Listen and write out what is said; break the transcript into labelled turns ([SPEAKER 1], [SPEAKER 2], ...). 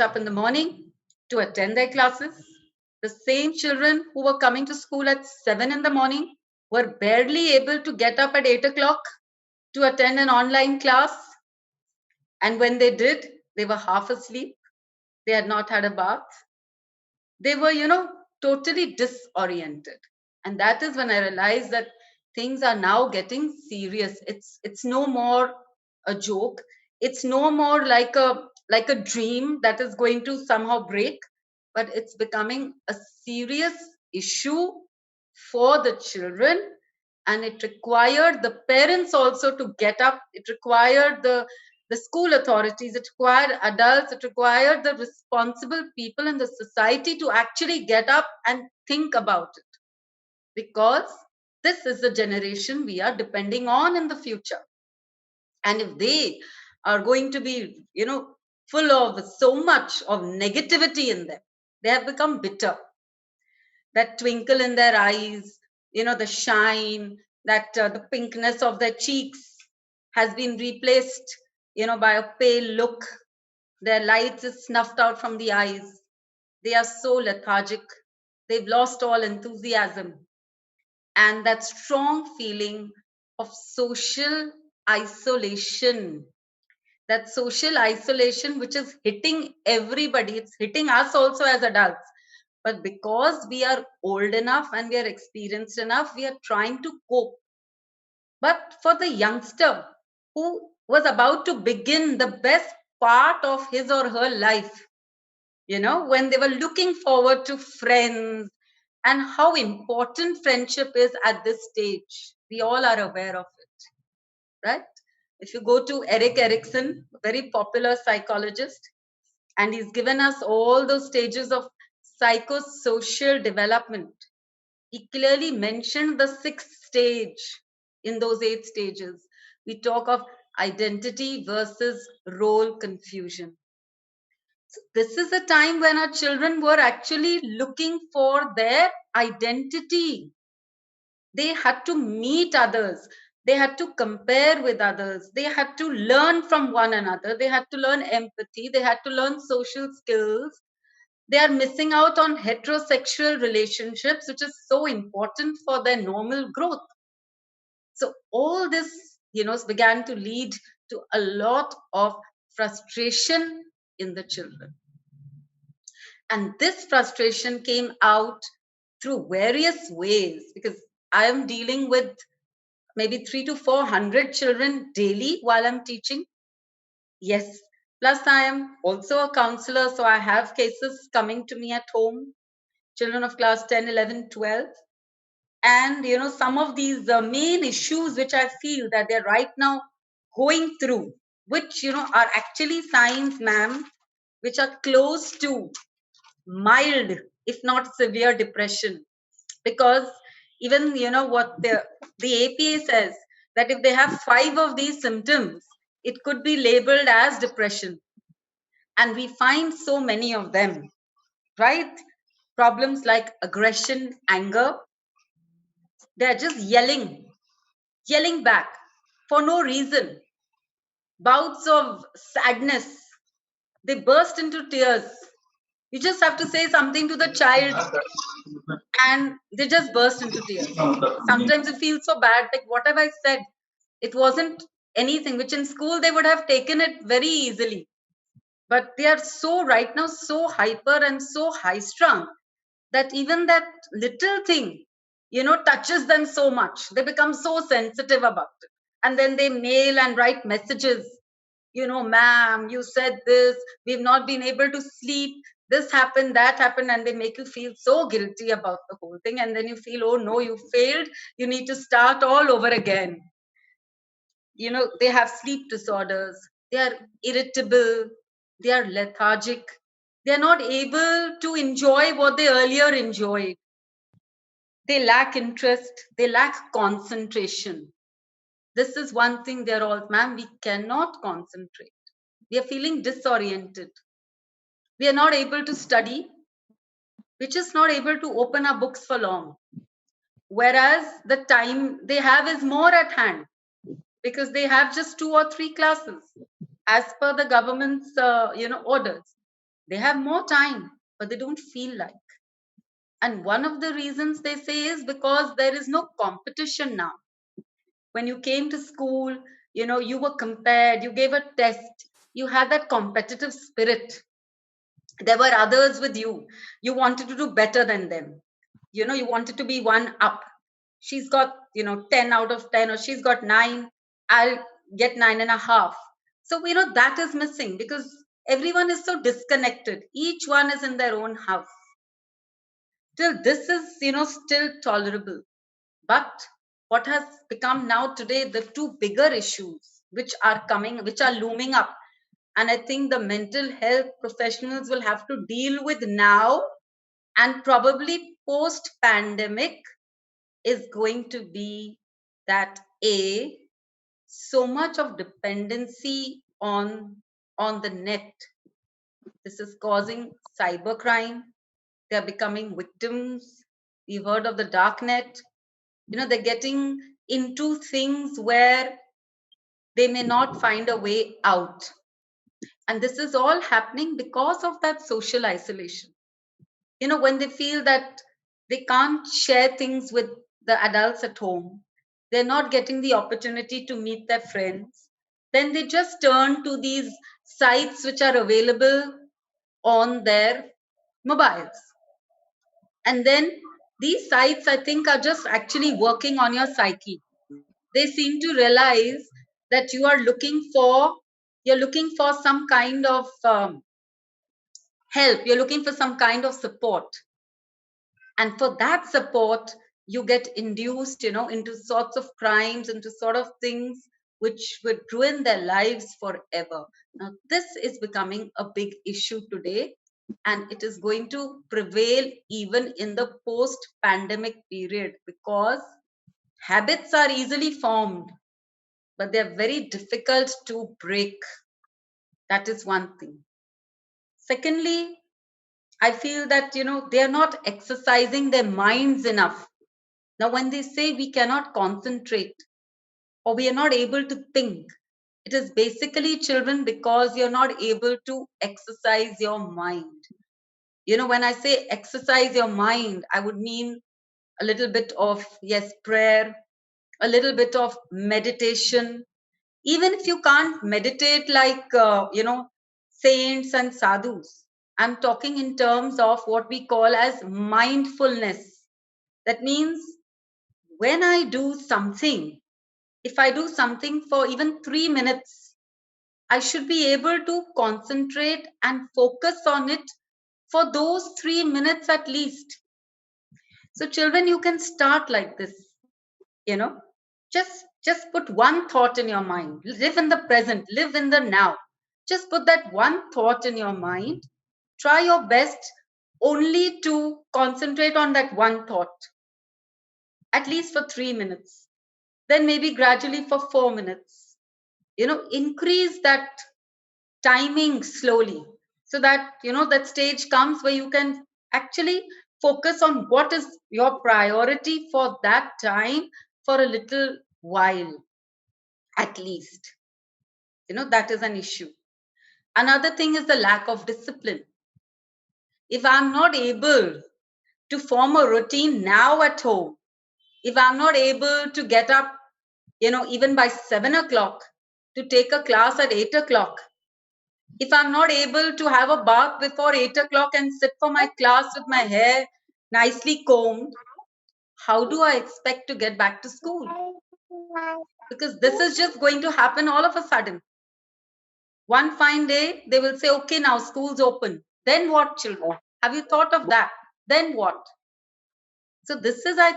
[SPEAKER 1] up in the morning to attend their classes. The same children who were coming to school at 7 in the morning were barely able to get up at 8 o'clock to attend an online class. And when they did, they were half asleep. They had not had a bath. They were, totally disoriented. And that is when I realized that things are now getting serious. It's no more a joke. It's no more like a dream that is going to somehow break, but it's becoming a serious issue for the children. And it required the parents also to get up. It required the school authorities, it required adults, it required the responsible people in the society to actually get up and think about it, because this is the generation we are depending on in the future. And if they are going to be, full of so much of negativity in them, they have become bitter. That twinkle in their eyes, the shine, that the pinkness of their cheeks has been replaced, by a pale look. Their lights is snuffed out from the eyes. They are so lethargic. They've lost all enthusiasm. And that strong feeling of social isolation, that social isolation which is hitting everybody, it's hitting us also as adults. But because we are old enough and we are experienced enough, we are trying to cope. But for the youngster who was about to begin the best part of his or her life, when they were looking forward to friends and how important friendship is at this stage, we all are aware of it, right? If you go to Erik Erikson, a very popular psychologist, and he's given us all those stages of psychosocial development. He clearly mentioned the sixth stage in those 8 stages. We talk of identity versus role confusion. So this is a time when our children were actually looking for their identity. They had to meet others. They had to compare with others. They had to learn from one another. They had to learn empathy. They had to learn social skills. They are missing out on heterosexual relationships, which is so important for their normal growth. So all this, began to lead to a lot of frustration in the children. And this frustration came out through various ways, because I am dealing with maybe 300 to 400 children daily while I'm teaching. Yes. Plus, I am also a counselor, so I have cases coming to me at home, children of class 10, 11, 12. And, some of these main issues which I feel that they're right now going through, which, are actually signs, ma'am, which are close to mild, if not severe depression. Because even, what the APA says, that if they have 5 of these symptoms, it could be labeled as depression. And we find so many of them, right? Problems like aggression, anger. They're just yelling back for no reason. Bouts of sadness. They burst into tears. You just have to say something to the child and they just burst into tears. Sometimes you feel so bad, like what have I said? It wasn't anything, which in school they would have taken it very easily. But they are so right now so hyper and so high strung that even that little thing, touches them so much. They become so sensitive about it. And then they mail and write messages. Ma'am, you said this, we've not been able to sleep, this happened, that happened, and they make you feel so guilty about the whole thing. And then you feel, oh no, you failed, you need to start all over again. They have sleep disorders, they are irritable, they are lethargic, they are not able to enjoy what they earlier enjoyed. They lack interest, they lack concentration. This is one thing they're all, ma'am, we cannot concentrate. We are feeling disoriented. We are not able to study. We're just not able to open our books for long. Whereas the time they have is more at hand because they have just 2 or 3 classes as per the government's, orders. They have more time, but they don't feel like. And one of the reasons they say is because there is no competition now. When you came to school, you were compared, you gave a test, you had that competitive spirit. There were others with you. You wanted to do better than them. You wanted to be one up. She's got 10 out of 10, or she's got 9, I'll get 9.5. So that is missing, because everyone is so disconnected. Each one is in their own house. Still, this is still tolerable. But what has become now today the two bigger issues which are coming, which are looming up, and I think the mental health professionals will have to deal with now and probably post pandemic, is going to be that so much of dependency on the net. This is causing cybercrime. They're becoming victims. We've heard of the dark net. They're getting into things where they may not find a way out. And this is all happening because of that social isolation. When they feel that they can't share things with the adults at home, they're not getting the opportunity to meet their friends, then they just turn to these sites which are available on their mobiles. And then these sites, I think, are just actually working on your psyche. They seem to realize that you're looking for some kind of help, you're looking for some kind of support, and for that support you get induced into sorts of crimes, into sort of things which would ruin their lives forever. Now this is becoming a big issue today, and it is going to prevail even in the post pandemic period, because habits are easily formed, but they're very difficult to break. That is one thing. Secondly, I feel that they are not exercising their minds enough. Now when they say we cannot concentrate or we are not able to think, it is basically, children, because you're not able to exercise your mind. When I say exercise your mind, I would mean a little bit of, yes, prayer, a little bit of meditation. Even if you can't meditate like saints and sadhus, I'm talking in terms of what we call as mindfulness. That means when I do something, if I do something for even 3 minutes, I should be able to concentrate and focus on it for those 3 minutes at least. So children, you can start like this. you know just put one thought in your mind. Live in the present, live in the now. Just put that one thought in your mind. Try your best only to concentrate on that one thought, at least for 3 minutes, then maybe gradually for 4 minutes. Increase that timing slowly, so that that stage comes where you can actually focus on what is your priority for that time, for a little while at least. That is an issue. Another thing is the lack of discipline. If I'm not able to form a routine now at home, if I'm not able to get up even by 7 o'clock to take a class at 8 o'clock, if I'm not able to have a bath before 8 o'clock and sit for my class with my hair nicely combed, how do I expect to get back to school? Because this is just going to happen all of a sudden. One fine day, they will say, okay, now school's open. Then what, children? Have you thought of that? Then what? So this is, I